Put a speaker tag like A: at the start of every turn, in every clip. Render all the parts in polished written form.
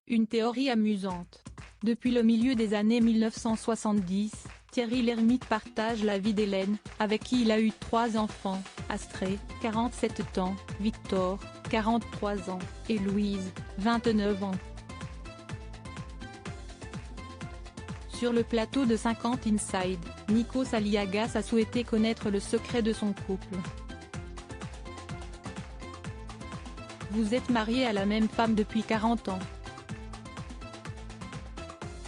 A: Une théorie amusante. Depuis le milieu des années 1970, Thierry Lhermitte partage la vie d'Hélène, avec qui il a eu 3 enfants, Astrée, 47 ans, Victor, 43 ans, et Louise, 29 ans. Sur le plateau de 50 Inside, Nikos Aliagas a souhaité connaître le secret de son couple. Vous êtes marié à la même femme depuis 40 ans.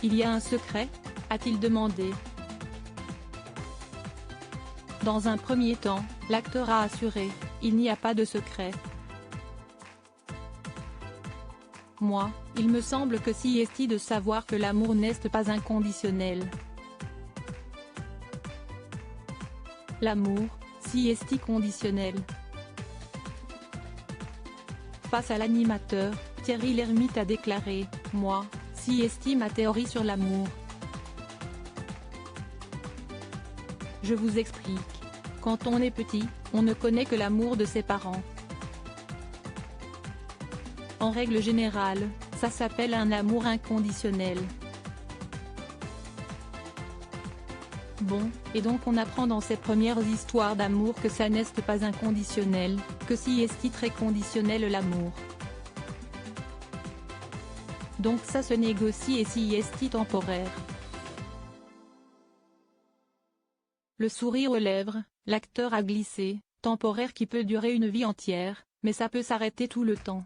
A: Il y a un secret ? A-t-il demandé. Dans un premier temps, l'acteur a assuré, il n'y a pas de secret. Moi, il me semble que si est de savoir que l'amour n'est pas inconditionnel. L'amour, si est conditionnel. Face à l'animateur, Thierry Lhermitte a déclaré, moi, si est ma théorie sur l'amour. Je vous explique. Quand on est petit, on ne connaît que l'amour de ses parents. En règle générale, ça s'appelle un amour inconditionnel. Bon, et donc on apprend dans ces premières histoires d'amour que ça n'est pas inconditionnel, que si est très conditionnel l'amour. Donc ça se négocie et si est temporaire. Le sourire aux lèvres, l'acteur a glissé, temporaire qui peut durer une vie entière, mais ça peut s'arrêter tout le temps.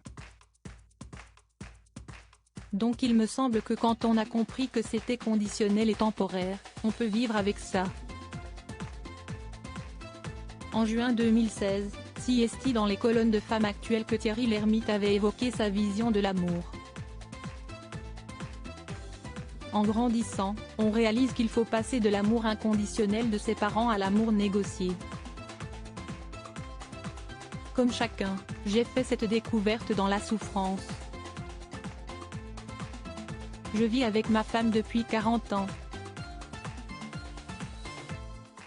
A: Donc il me semble que quand on a compris que c'était conditionnel et temporaire, on peut vivre avec ça. En juin 2016, si est dans les colonnes de Femmes Actuelles que Thierry Lhermitte avait évoqué sa vision de l'amour. En grandissant, on réalise qu'il faut passer de l'amour inconditionnel de ses parents à l'amour négocié. Comme chacun, j'ai fait cette découverte dans la souffrance. Je vis avec ma femme depuis 40 ans.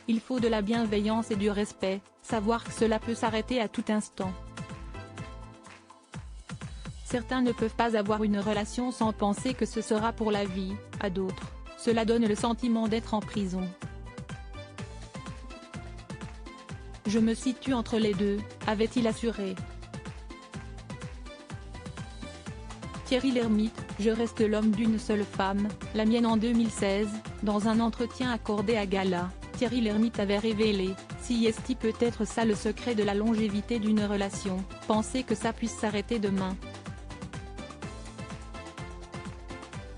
A: Il faut de la bienveillance et du respect, savoir que cela peut s'arrêter à tout instant. Certains ne peuvent pas avoir une relation sans penser que ce sera pour la vie, à d'autres, cela donne le sentiment d'être en prison. Je me situe entre les deux, avait-il assuré. Thierry Lhermitte, je reste l'homme d'une seule femme, la mienne en 2016, dans un entretien accordé à Gala, Thierry Lhermitte avait révélé, si est peut être ça le secret de la longévité d'une relation, penser que ça puisse s'arrêter demain.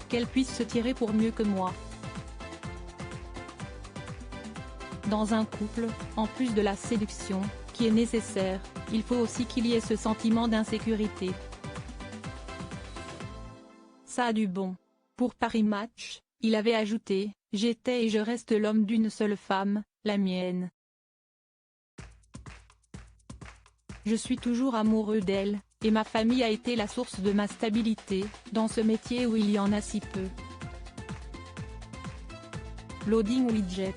A: Qu'elle puisse se tirer pour mieux que moi. Dans un couple, en plus de la séduction, qui est nécessaire, il faut aussi qu'il y ait ce sentiment d'insécurité. Ça a du bon. Pour Paris Match, il avait ajouté, j'étais et je reste l'homme d'une seule femme, la mienne. Je suis toujours amoureux d'elle, et ma famille a été la source de ma stabilité, dans ce métier où il y en a si peu. Loading Widget.